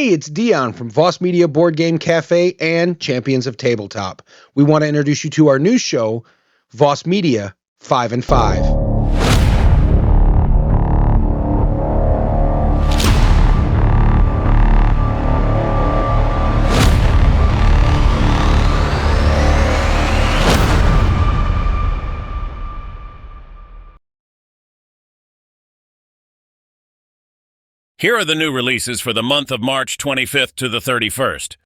Hey, it's Dion from Voss Media Board Game Cafe and Champions of Tabletop. We want to introduce you to our new show, Voss Media 5 and 5. Here are the new releases for the month of March 25th to the 31st.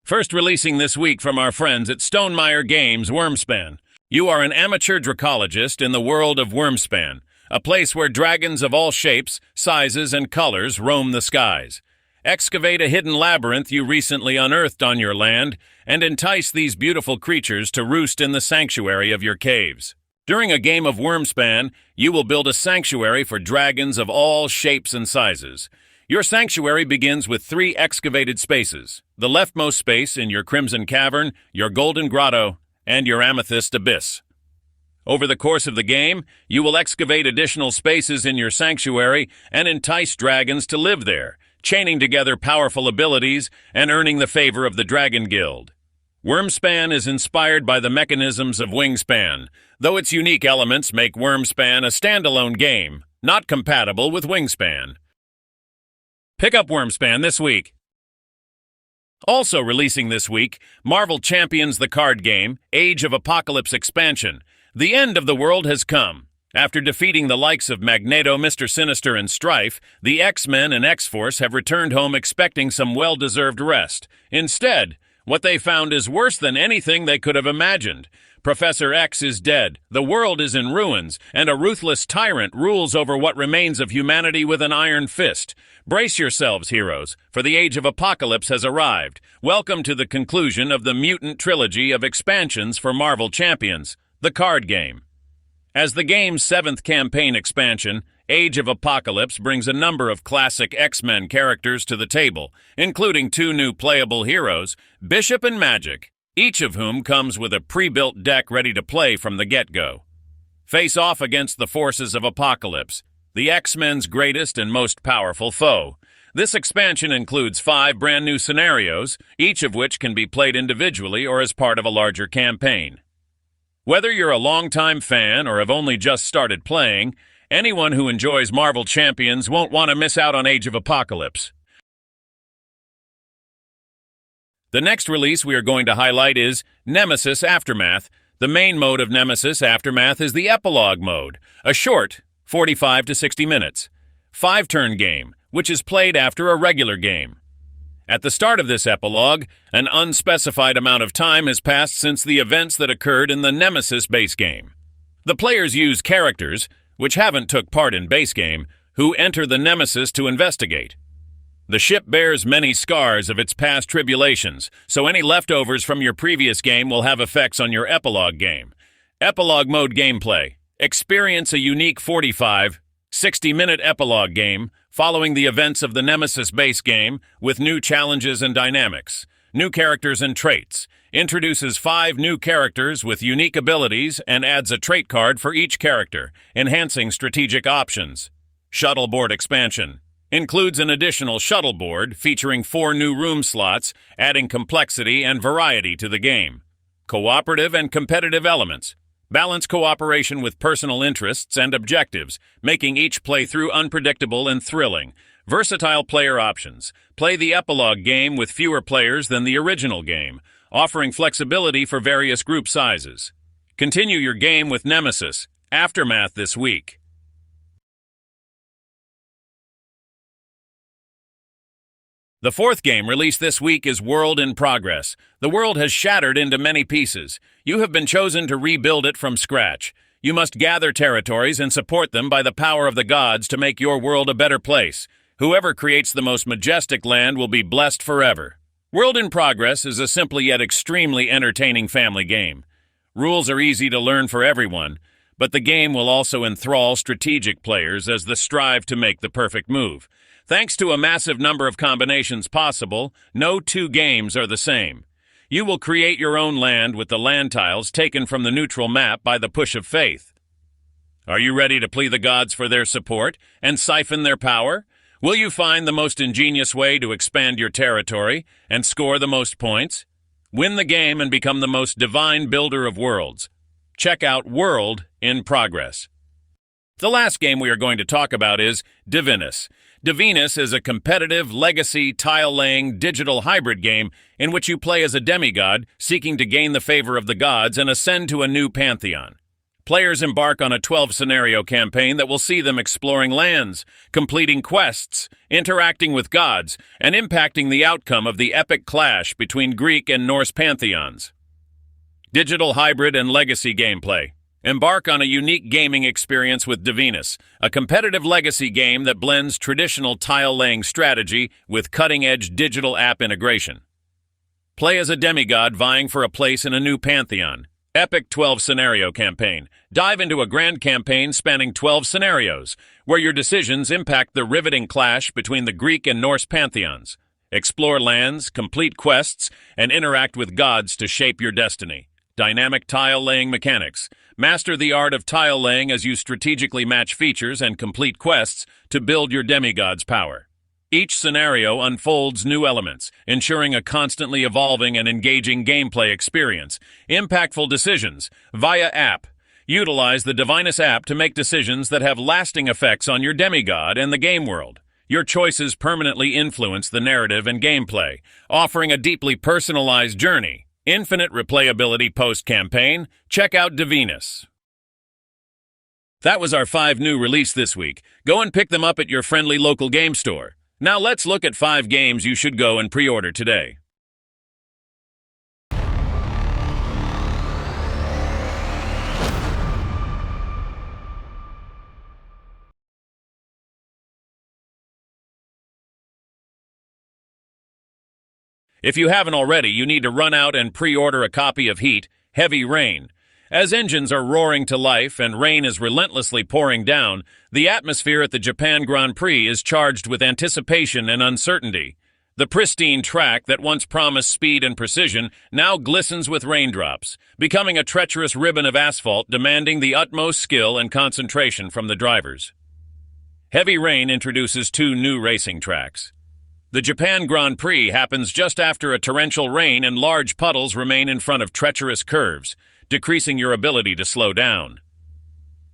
First releasing this week from our friends at Stonemaier Games Wyrmspan. You are an amateur dracologist in the world of Wyrmspan, a place where dragons of all shapes, sizes, and colors roam the skies. Excavate a hidden labyrinth you recently unearthed on your land and entice these beautiful creatures to roost in the sanctuary of your caves. During a game of Wyrmspan, you will build a sanctuary for dragons of all shapes and sizes. Your sanctuary begins with 3 excavated spaces, the leftmost space in your Crimson Cavern, your Golden Grotto, and your Amethyst Abyss. Over the course of the game, you will excavate additional spaces in your sanctuary and entice dragons to live there, chaining together powerful abilities and earning the favor of the Dragon Guild. Wyrmspan is inspired by the mechanisms of Wingspan, though its unique elements make Wyrmspan a standalone game, not compatible with Wingspan. Pick up Wyrmspan this week. Also releasing this week, Marvel Champions the card game, Age of Apocalypse expansion. The end of the world has come. After defeating the likes of Magneto, Mr. Sinister, and Strife, the X-Men and X-Force have returned home expecting some well-deserved rest. Instead, what they found is worse than anything they could have imagined. Professor X is dead, the world is in ruins, and a ruthless tyrant rules over what remains of humanity with an iron fist. Brace yourselves, heroes, for the Age of Apocalypse has arrived. Welcome to the conclusion of the mutant trilogy of expansions for Marvel Champions, the card game. As the game's 7th campaign expansion, Age of Apocalypse brings a number of classic X-Men characters to the table, including 2 new playable heroes, Bishop and Magic, each of whom comes with a pre-built deck ready to play from the get-go. Face off against the forces of Apocalypse, the X-Men's greatest and most powerful foe. This expansion includes 5 brand new scenarios, each of which can be played individually or as part of a larger campaign. Whether you're a longtime fan or have only just started playing, anyone who enjoys Marvel Champions won't want to miss out on Age of Apocalypse. The next release we are going to highlight is Nemesis Aftermath. The main mode of Nemesis Aftermath is the Epilogue mode, a short, 45 to 60 minutes, 5-turn game, which is played after a regular game. At the start of this epilogue, an unspecified amount of time has passed since the events that occurred in the Nemesis base game. The players use characters, which haven't took part in base game, who enter the Nemesis to investigate. The ship bears many scars of its past tribulations, so any leftovers from your previous game will have effects on your epilogue game. Epilogue mode gameplay. Experience a unique 45, 60-minute epilogue game following the events of the Nemesis base game with new challenges and dynamics, new characters and traits, introduces 5 new characters with unique abilities and adds a trait card for each character, enhancing strategic options. Shuttleboard expansion. Includes an additional shuttleboard featuring 4 new room slots, adding complexity and variety to the game. Cooperative and competitive elements. Balance cooperation with personal interests and objectives, making each playthrough unpredictable and thrilling. Versatile player options. Play the epilogue game with fewer players than the original game, offering flexibility for various group sizes. Continue your game with Nemesis Aftermath this week. The 4th game released this week is World in Progress. The world has shattered into many pieces. You have been chosen to rebuild it from scratch. You must gather territories and support them by the power of the gods to make your world a better place. Whoever creates the most majestic land will be blessed forever. World in Progress is a simple yet extremely entertaining family game. Rules are easy to learn for everyone, but the game will also enthrall strategic players as they strive to make the perfect move. Thanks to a massive number of combinations possible, no 2 games are the same. You will create your own land with the land tiles taken from the neutral map by the push of faith. Are you ready to plead the gods for their support and siphon their power? Will you find the most ingenious way to expand your territory and score the most points? Win the game and become the most divine builder of worlds. Check out World in Progress. The last game we are going to talk about is Divinus. Divinus is a competitive, legacy, tile-laying, digital hybrid game in which you play as a demigod, seeking to gain the favor of the gods and ascend to a new pantheon. Players embark on a 12-scenario campaign that will see them exploring lands, completing quests, interacting with gods, and impacting the outcome of the epic clash between Greek and Norse pantheons. Digital hybrid and legacy gameplay. Embark on a unique gaming experience with Divinus, a competitive legacy game that blends traditional tile-laying strategy with cutting-edge digital app integration. Play as a demigod vying for a place in a new pantheon. Epic 12-scenario campaign. Dive into a grand campaign spanning 12 scenarios, where your decisions impact the riveting clash between the Greek and Norse pantheons. Explore lands, complete quests, and interact with gods to shape your destiny. Dynamic tile-laying mechanics. Master the art of tile-laying as you strategically match features and complete quests to build your demigod's power. Each scenario unfolds new elements, ensuring a constantly evolving and engaging gameplay experience. Impactful decisions via app. Utilize the Divinus app to make decisions that have lasting effects on your demigod and the game world. Your choices permanently influence the narrative and gameplay, offering a deeply personalized journey. Infinite replayability post-campaign. Check out Divinus. That was our 5 new release this week. Go and pick them up at your friendly local game store. Now let's look at 5 games you should go and pre-order today. If you haven't already, you need to run out and pre-order a copy of Heat, Heavy Rain. As engines are roaring to life and rain is relentlessly pouring down, the atmosphere at the Japan Grand Prix is charged with anticipation and uncertainty. The pristine track that once promised speed and precision now glistens with raindrops, becoming a treacherous ribbon of asphalt demanding the utmost skill and concentration from the drivers. Heavy Rain introduces 2 new racing tracks. The Japan Grand Prix happens just after a torrential rain and large puddles remain in front of treacherous curves, decreasing your ability to slow down.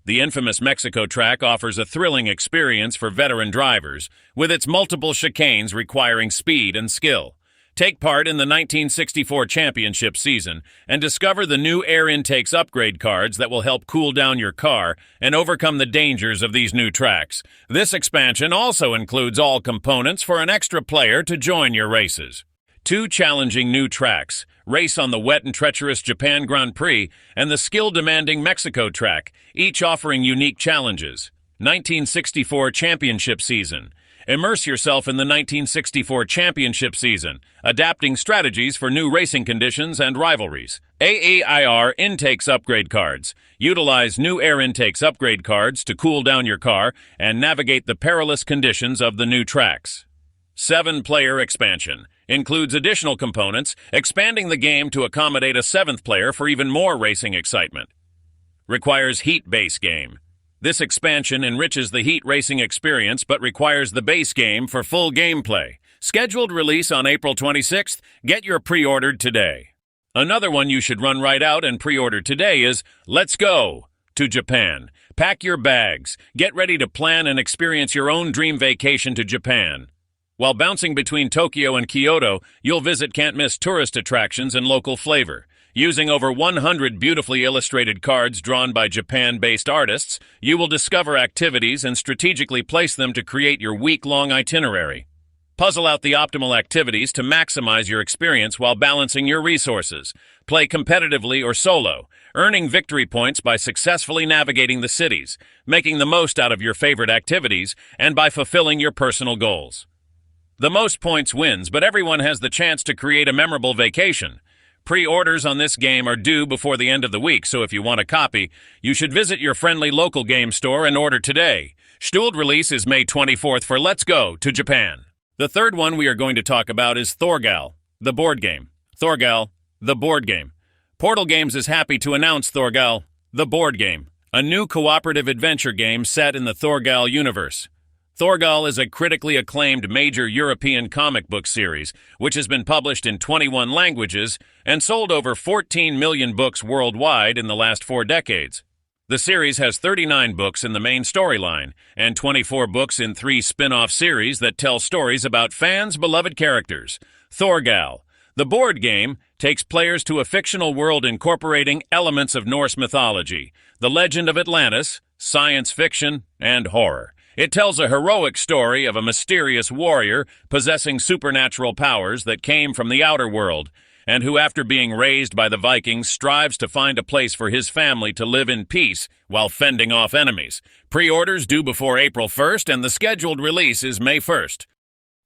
The infamous Mexico track offers a thrilling experience for veteran drivers, with its multiple chicanes requiring speed and skill. Take part in the 1964 championship season and discover the new air intakes upgrade cards that will help cool down your car and overcome the dangers of these new tracks. This expansion also includes all components for an extra player to join your races. 2 challenging new tracks, race on the wet and treacherous Japan Grand Prix and the skill-demanding Mexico track, each offering unique challenges. 1964 championship season. Immerse yourself in the 1964 championship season, adapting strategies for new racing conditions and rivalries. AEIR Intakes Upgrade Cards. Utilize new air intakes upgrade cards to cool down your car and navigate the perilous conditions of the new tracks. 7-player expansion. Includes additional components, expanding the game to accommodate a 7th player for even more racing excitement. Requires Heat base game. This expansion enriches the Heat racing experience but requires the base game for full gameplay. Scheduled release on April 26th. Get your pre-ordered today. Another one you should run right out and pre-order today is Let's Go to Japan. Pack your bags. Get ready to plan and experience your own dream vacation to Japan. While bouncing between Tokyo and Kyoto, you'll visit can't-miss tourist attractions and local flavor. Using over 100 beautifully illustrated cards drawn by Japan-based artists, you will discover activities and strategically place them to create your week-long itinerary. Puzzle out the optimal activities to maximize your experience while balancing your resources. Play competitively or solo, earning victory points by successfully navigating the cities, making the most out of your favorite activities, and by fulfilling your personal goals. The most points wins, but everyone has the chance to create a memorable vacation. Pre-orders on this game are due before the end of the week, so if you want a copy, you should visit your friendly local game store and order today. Scheduled release is May 24th for Let's Go to Japan. The third one we are going to talk about is Thorgal, the board game. Thorgal, the board game. Portal Games is happy to announce Thorgal, the board game, a new cooperative adventure game set in the Thorgal universe. Thorgal is a critically acclaimed major European comic book series, which has been published in 21 languages and sold over 14 million books worldwide in the last 4 decades. The series has 39 books in the main storyline and 24 books in 3 spin-off series that tell stories about fans' beloved characters. Thorgal, the board game, takes players to a fictional world incorporating elements of Norse mythology, the legend of Atlantis, science fiction, and horror. It tells a heroic story of a mysterious warrior possessing supernatural powers that came from the outer world, and who, after being raised by the Vikings, strives to find a place for his family to live in peace while fending off enemies. Pre-orders due before April 1st, and the scheduled release is May 1st.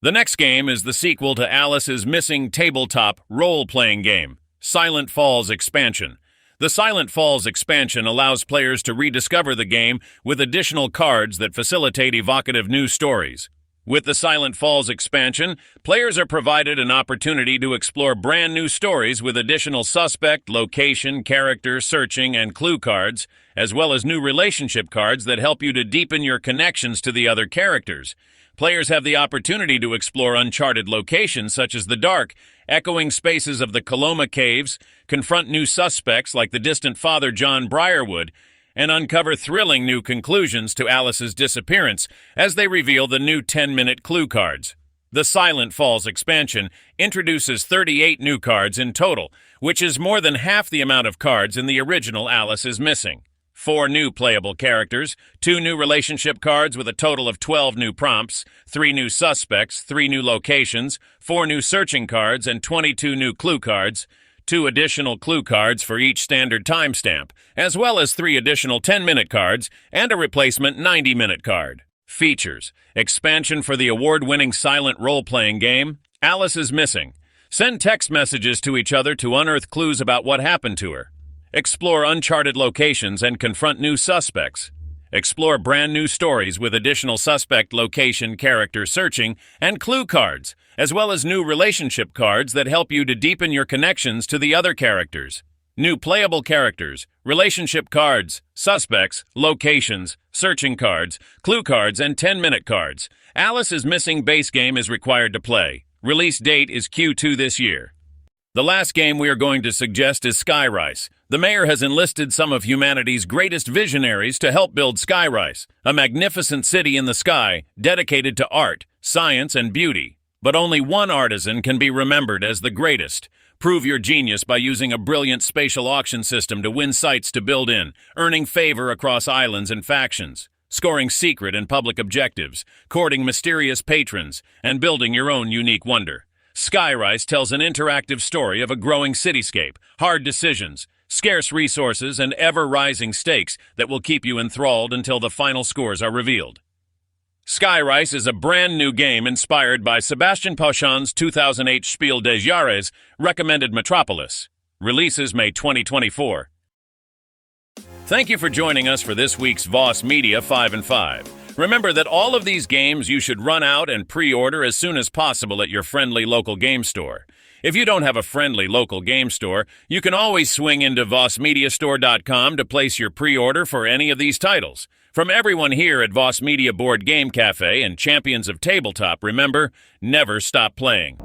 The next game is the sequel to Alice's missing tabletop role-playing game, Silent Falls Expansion. The Silent Falls expansion allows players to rediscover the game with additional cards that facilitate evocative new stories. With the Silent Falls expansion, players are provided an opportunity to explore brand new stories with additional suspect, location, character, searching, and clue cards, as well as new relationship cards that help you to deepen your connections to the other characters. Players have the opportunity to explore uncharted locations such as the dark, echoing spaces of the Coloma Caves, confront new suspects like the distant Father John Briarwood, and uncover thrilling new conclusions to Alice's disappearance as they reveal the new 10-minute clue cards. The Silent Falls expansion introduces 38 new cards in total, which is more than half the amount of cards in the original Alice is Missing. 4 new playable characters, 2 new relationship cards with a total of 12 new prompts, 3 new suspects, 3 new locations, 4 new searching cards, and 22 new clue cards, 2 additional clue cards for each standard timestamp, as well as 3 additional 10-minute cards and a replacement 90-minute card. Features: expansion for the award-winning silent role-playing game, Alice is Missing. Send text messages to each other to unearth clues about what happened to her. Explore uncharted locations and confront new suspects. Explore brand new stories with additional suspect, location, character searching, and clue cards, as well as new relationship cards that help you to deepen your connections to the other characters. New playable characters, relationship cards, suspects, locations, searching cards, clue cards, and 10-minute cards. Alice is Missing base game is required to play. Release date is Q2 this year. The last game we are going to suggest is Skyrise. The mayor has enlisted some of humanity's greatest visionaries to help build Skyrise, a magnificent city in the sky dedicated to art, science, and beauty. But only one artisan can be remembered as the greatest. Prove your genius by using a brilliant spatial auction system to win sites to build in, earning favor across islands and factions, scoring secret and public objectives, courting mysterious patrons, and building your own unique wonder. Skyrise tells an interactive story of a growing cityscape, hard decisions, scarce resources, and ever-rising stakes that will keep you enthralled until the final scores are revealed. Skyrise is a brand new game inspired by Sebastian Pauchan's 2008 Spiel des Jahres recommended Metropolis. Releases May 2024. Thank you for joining us for this week's Voss Media 5 and 5. Remember that all of these games you should run out and pre-order as soon as possible at your friendly local game store. If you don't have a friendly local game store, you can always swing into vossmediastore.com to place your pre-order for any of these titles. From everyone here at Voss Media Board Game Cafe and Champions of Tabletop, remember, never stop playing.